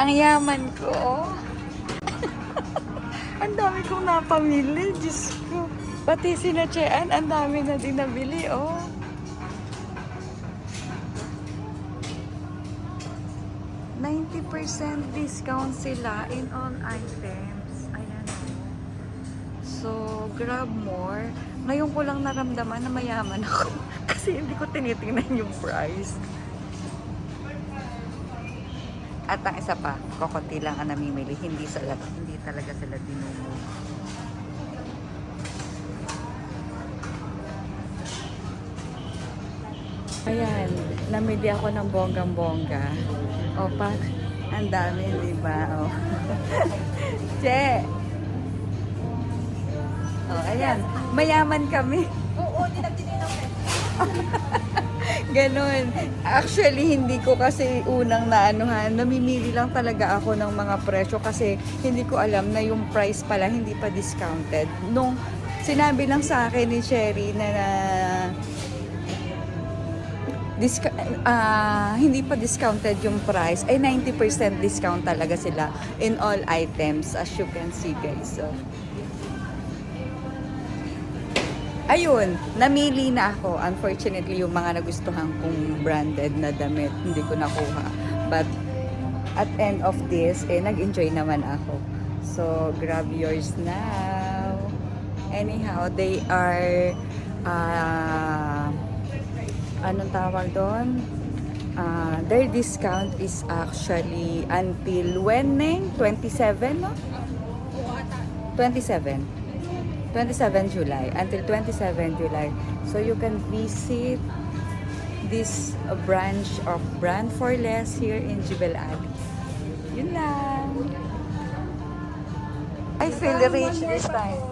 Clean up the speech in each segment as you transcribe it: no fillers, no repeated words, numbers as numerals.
Ang yaman ko, oh. Ang dami kong napamili, Diyos ko. Pati sila Chean, ang dami na din nabili, oh. %90 discount sila in all items. Ayan, oh. So, grab more. Ngayon ko lang naramdaman na mayaman ako. Kasi hindi ko tinitingnan yung price. At ang isa pa, kokonti lang ang namimili. Hindi talaga sila dinungo. Ayan, namili ako ng bonggang-bongga. O, ang dami, di ba? O. Che! O, ayan. Mayaman kami. Oo, dinagdinilang Ganon. Actually, hindi ko kasi unang naanuhan. Namimili lang talaga ako ng mga presyo kasi hindi ko alam na yung price pala hindi pa discounted. Nung sinabi lang sa akin ni Sherry na hindi pa discounted yung price, ay 90% discount talaga sila in all items, as you can see, guys. So, ayun, namili na ako. Unfortunately, yung mga nagustuhan kong branded na damit, hindi ko nakuha. But, at end of this, nag-enjoy naman ako. So, grab yours now. Anyhow, they are, anong tawag doon? Their discount is actually until when, Neng? 27, no? 27 July. Until 27 July. So, you can visit this branch of Brand for Less here in Jebel Ali. Yun lang. I feel rich this time.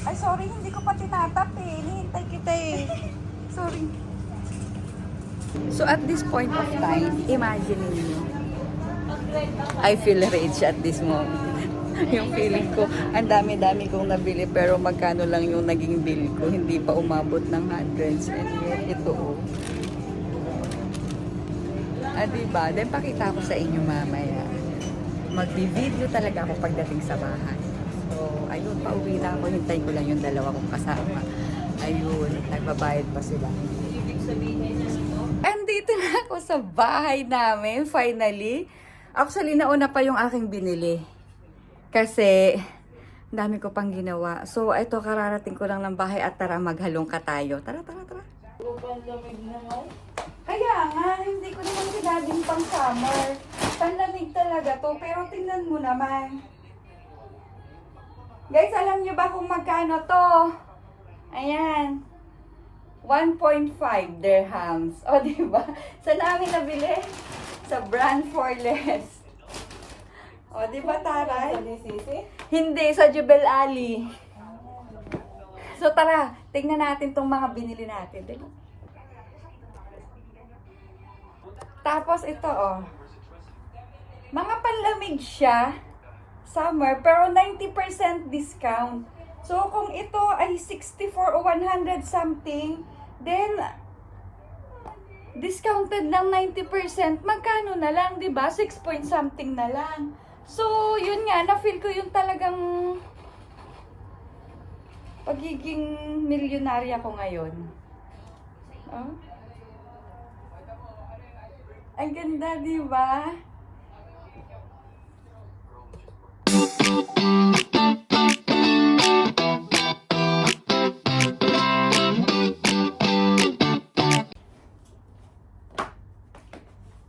Ay, sorry. Hindi ko pa tinatap eh. Hinihintay kita eh. Sorry. So, at this point of time, imagine niyo, I feel rich at this moment. Yung feeling ko, ang dami-dami kong nabili pero magkano lang yung naging bill ko, hindi pa umabot ng hundreds. And yet, ito oh. Diba? Then pakita ko sa inyo mamaya. Magbi-video talaga ako pagdating sa bahay. So, ayun, pauwi na ako. Hintayin ko lang yung dalawa kong kasama. Ayun, nagbabayad pa sila. Andito na ako sa bahay namin, finally. Actually, nauna pa yung aking binili. Kasi, dami ko pang ginawa. So, ito, kararating ko lang ng bahay at tara, maghalong ka tayo. Tara, tara, tara. Kaya nga, hindi ko naman sinabing pang summer. Panlamig talaga to, pero tingnan mo naman. Guys, alam nyo ba kung magkano to? Ayan. 1.5 dirhams. O, diba? Saan namin nabili? Sa Brand for Less. O, diba, Taray? Hindi, sa Jebel Ali. So, tara. Tingnan natin tong mga binili natin. Diba? Tapos, ito, oh. Mga panlamig siya. Summer, pero 90% discount. So, kung ito ay 64 o 100 something, then, discounted ng 90%, magkano na lang, di ba? 6 point something na lang. So, yun nga, na-feel ko yung talagang pagiging milyonarya ko ngayon. Oh? Ang ganda, di ba?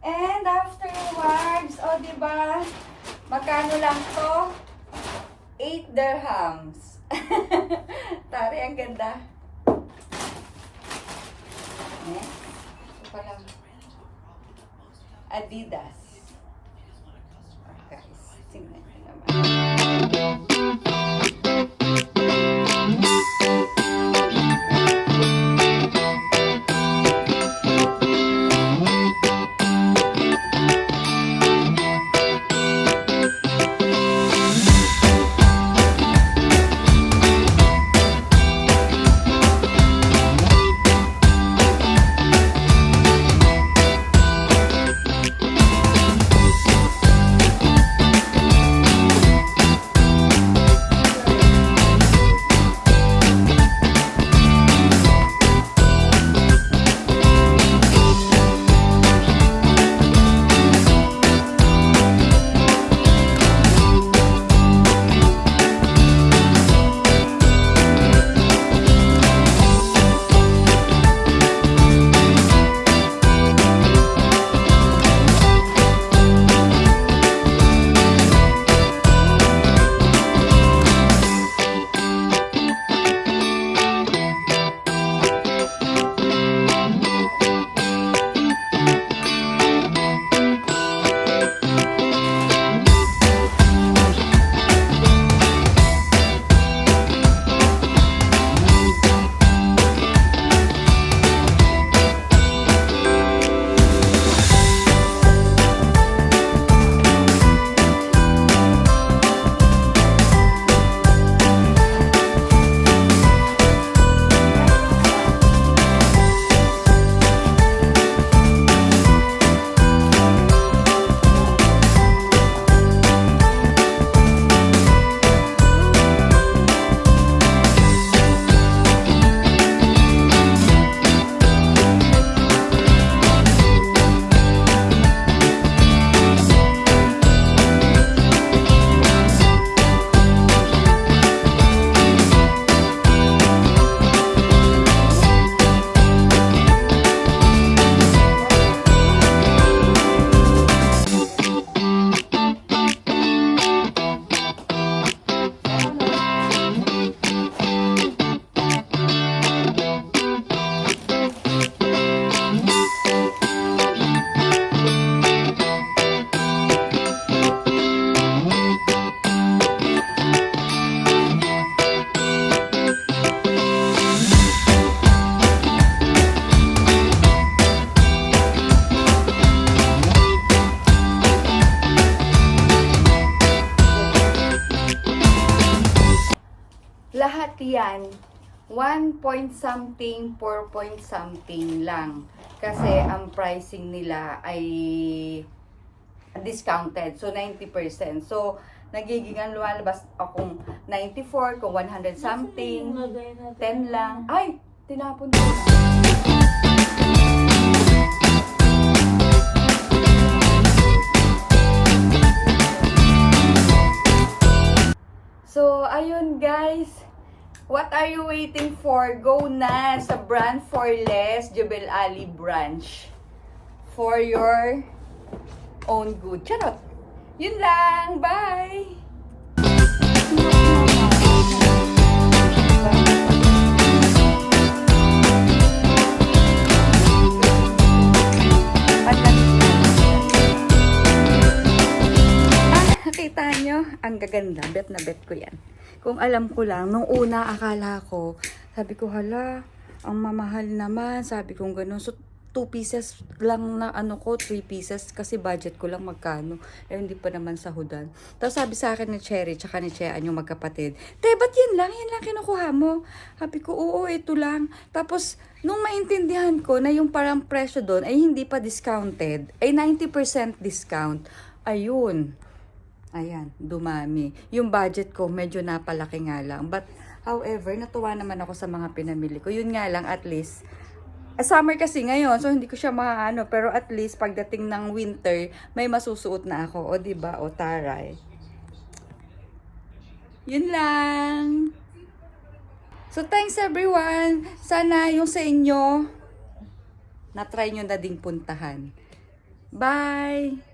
And afterwards, o diba, magkano lang to? 8 dirhams. Tari, ang ganda. Ito pa lang. Adidas. Guys, tingnan nyo naman. Lahat yan, 1 point something, 4 point something lang. Kasi ang pricing nila ay discounted. So, 90%. So, nagiging ang lumalabas akong 94, kung 100 something, 10 lang. Ay! Tinapon ko na. So, ayun guys. What are you waiting for? Go na sa brand for less, Jebel Ali branch. For your own good. Charot. Yun lang. Bye! Nakita nyo? Ang gaganda. Bet na bet ko yan. Kung alam ko lang, nung una akala ko, sabi ko, hala, ang mamahal naman. Sabi ko gano'n. So, 2 pieces lang na ano ko, 3 pieces. Kasi budget ko lang magkano. Eh, hindi pa naman sahudan. Tapos sabi sa akin ni Cherry, tsaka ni Chean, yung magkapatid, te, ba't yan lang? Yan lang kinukuha mo. Sabi ko, oo, ito lang. Tapos, nung maintindihan ko na yung parang presyo doon ay hindi pa discounted, ay 90% discount. Ayun. Ayan, dumami. Yung budget ko, medyo napalaki nga lang. But, however, natuwa naman ako sa mga pinamili ko. Yun nga lang, at least, summer kasi ngayon, so hindi ko siya makaano. Pero at least, pagdating ng winter, may masusuot na ako. O, diba? O, taray. Yun lang. So, thanks everyone. Sana yung sa inyo, na-try nyo na ding puntahan. Bye!